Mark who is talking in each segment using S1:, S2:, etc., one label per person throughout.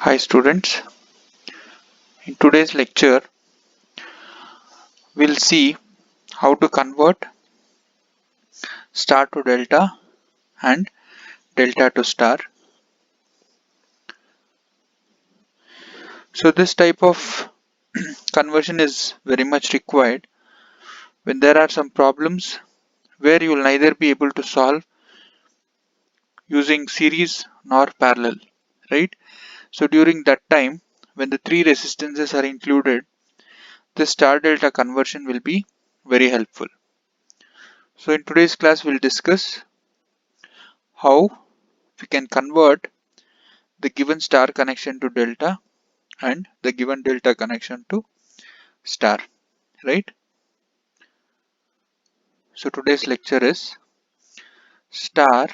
S1: Hi students, in today's lecture we'll see how to convert star to delta and delta to star. So this type of conversion is very much required when there are some problems where you will neither be able to solve using series nor parallel, right? So during that time when the three resistances are included, the star delta conversion will be very helpful. So in today's class we'll discuss how we can convert the given star connection to delta and the given delta connection to star, right? So today's lecture is star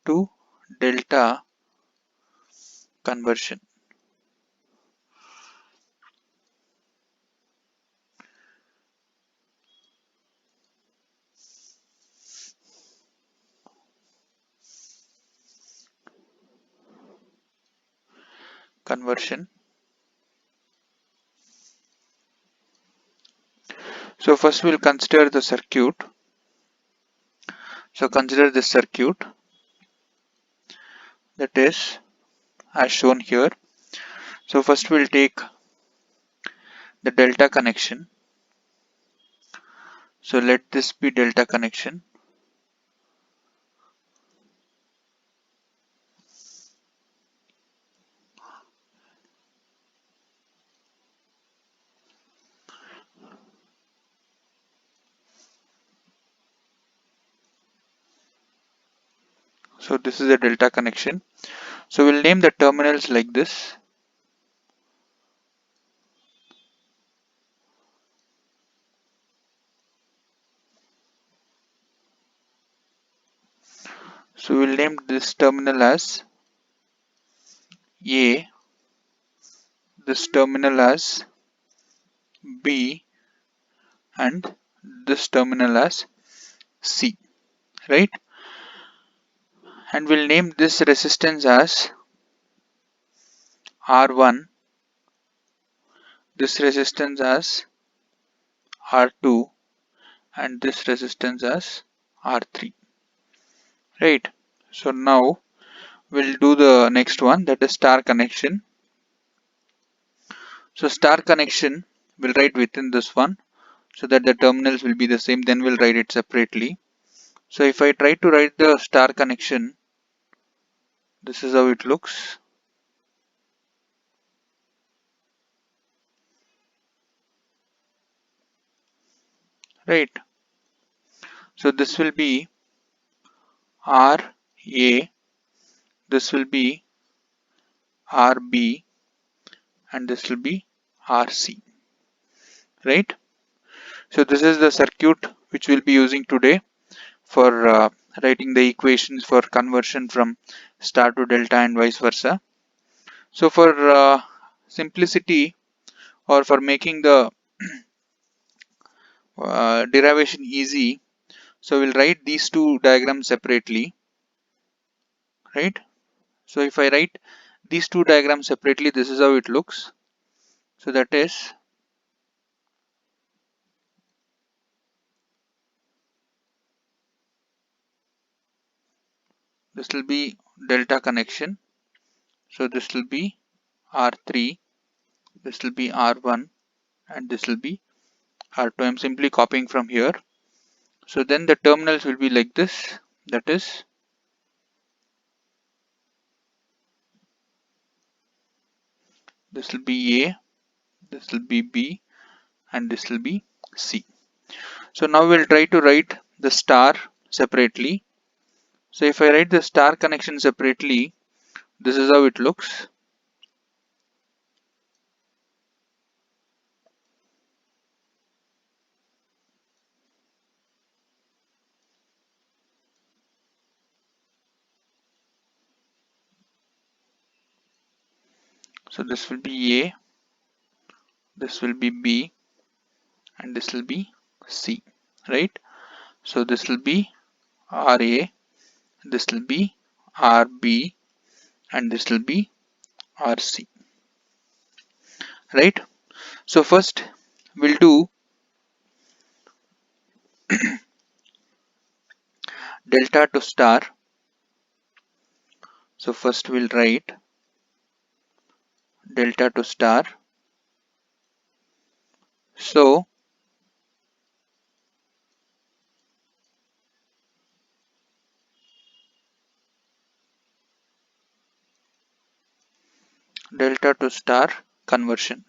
S1: to delta conversion. Conversion. So first we'll consider the circuit. So consider this circuit, that is as shown here. So first we'll take the delta connection. So let this be delta connection. So this is a delta connection. So we'll name the terminals like this. So we'll name this terminal as A, this terminal as B, and this terminal as C, right? And we'll name this resistance as R1, this resistance as R2, and this resistance as R3, right? So now we'll do the next one, that is star connection. So star connection we'll write within this one so that the terminals will be the same, then we'll write it separately. So if I try to write the star connection, this is how it looks, right? So this will be RA, this will be RB, and this will be RC, right? So this is the circuit which we'll be using today for writing the equations for conversion from star to delta and vice versa. So for simplicity, or for making the derivation easy, so we'll write these two diagrams separately, right? So if I write these two diagrams separately, this is how it looks. So that is this will be delta connection. So this will be R3, this will be R1, and this will be R2. I'm simply copying from here. So then the terminals will be like this, that is this will be A, this will be B, and this will be C. So now we'll try to write the star separately. So if I write the star connection separately, this is how it looks. So this will be A, this will be B, and this will be C, right? So this will be RA, this will be RB, and this will be RC, right? So first we'll do delta to star. So first we'll write delta to star. So delta to star conversion.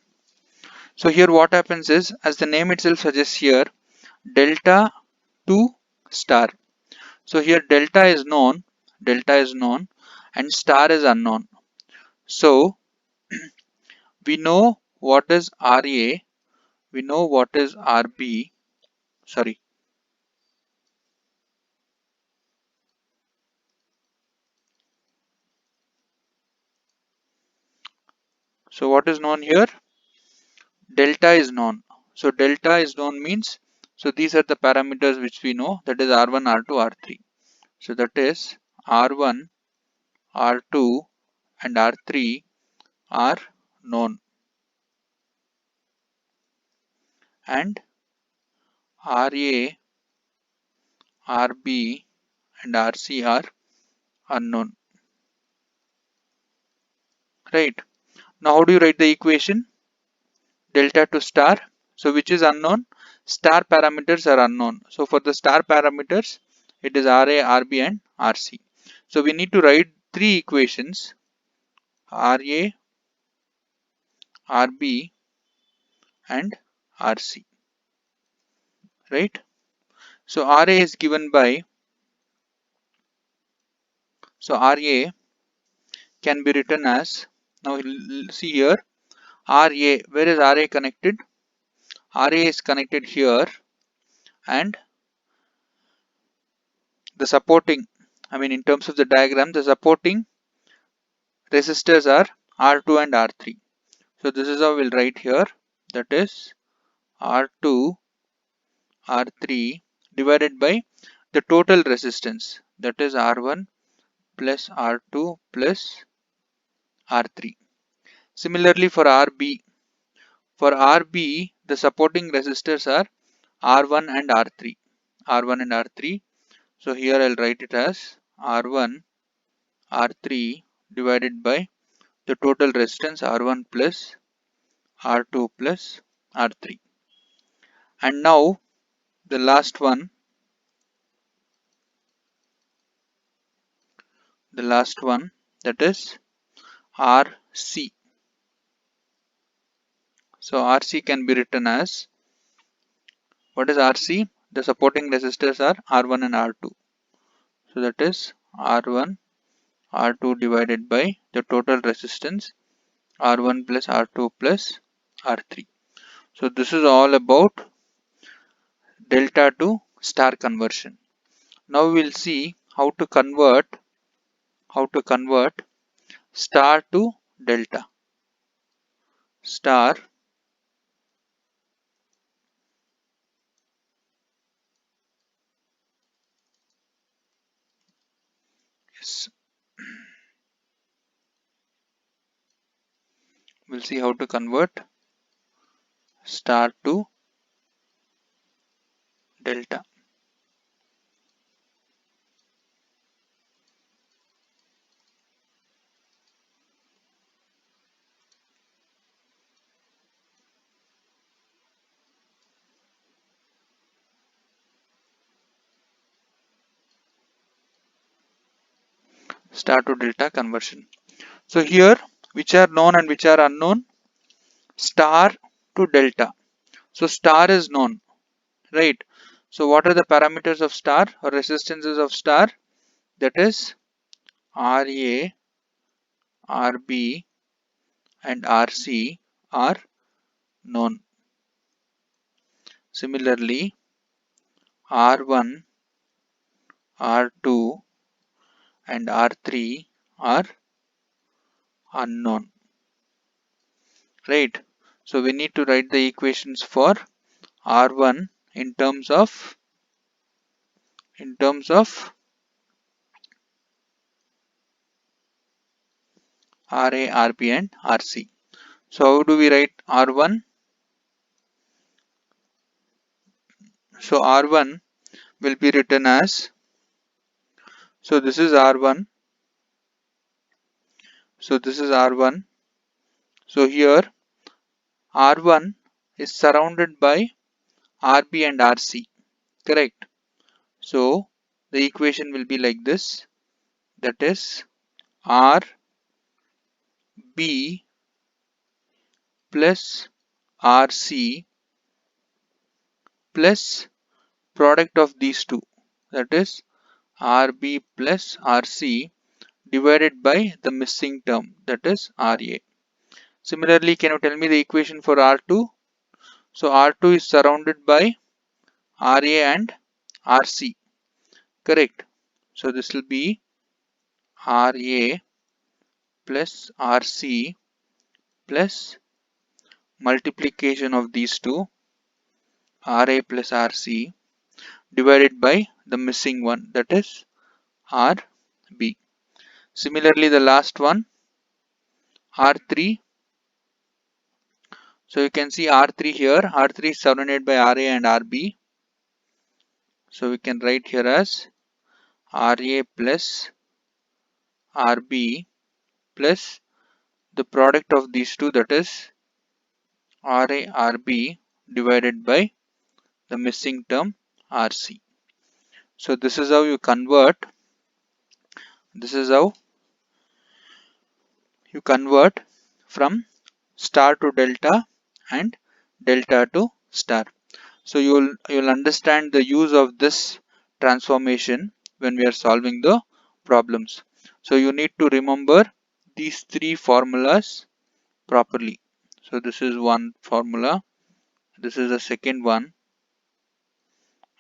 S1: So here what happens is, as the name itself suggests here, delta to star. So here delta is known and star is unknown. So we know what is RA, we know what is RB, sorry. So what is known here? Delta is known. So delta is known means, so these are the parameters which we know, that is R1, R2, R3. So that is R1, R2 and R3 are known, and RA, RB and RC are unknown, right? Now how do you write the equation? Delta to star. So which is unknown? Star parameters are unknown. So for the star parameters, it is RA, RB and RC. So we need to write three equations: RA, RB and RC, right? So RA is given by, so RA can be written as, now see here, RA, where is RA connected? RA is connected here, and the supporting, I mean in terms of the diagram, the supporting resistors are R2 and R3. So this is how we'll write here, that is R2, R3 divided by the total resistance, that is R1 plus R2 plus R3. Similarly for RB, the supporting resistors are R1 and R3. R1 and R3. So here I'll write it as R1, R3 divided by the total resistance R1 plus R2 plus R3. And now the last one, that is RC. So RC can be written as, what is RC? The supporting resistors are R1 and R2. So that is R1, R2 divided by the total resistance R1 plus R2 plus R3. So this is all about delta to star conversion. Now we will see how to convert star to delta. Star is, we'll see how to convert star to delta. Star to delta conversion. So here, which are known and which are unknown? Star to delta. So star is known, right? So what are the parameters of star or resistances of star? That is RA, RB and RC are known. Similarly, R1, R2 and R3 are unknown, right? So we need to write the equations for R1 in terms of RA, RB and RC. So how do we write R1? So R1 will be written as, so this is R1. So this is R1. So here R1 is surrounded by RB and RC. Correct. So the equation will be like this. That is RB plus RC plus product of these two. That is RB plus RC divided by the missing term, that is RA. Similarly, can you tell me the equation for R2? So R2 is surrounded by RA and RC. Correct. So this will be RA plus RC plus multiplication of these two, RA plus RC, divided by the missing one, that is RB. Similarly, the last one, R3. So you can see R3 here. R3 is surrounded by RA and RB. So we can write here as RA plus RB plus the product of these two, that is RA RB divided by the missing term RC. So this is how you convert. This is how you convert from star to delta and delta to star. So you'll understand the use of this transformation when we are solving the problems. So you need to remember these three formulas properly. So this is one formula, this is the second one,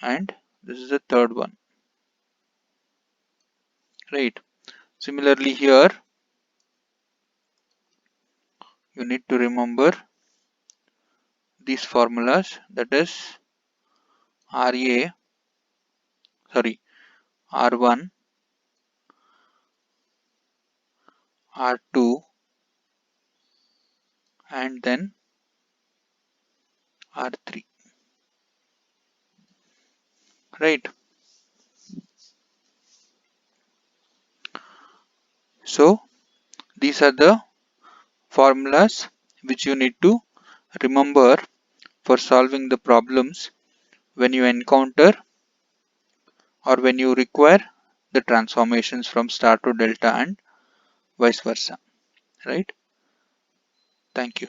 S1: and this is the third one. Right. Similarly here you need to remember these formulas, that is RA, sorry, R1, R2, and then R3. Right. So these are the formulas which you need to remember for solving the problems when you encounter or when you require the transformations from star to delta and vice versa. Right. Thank you.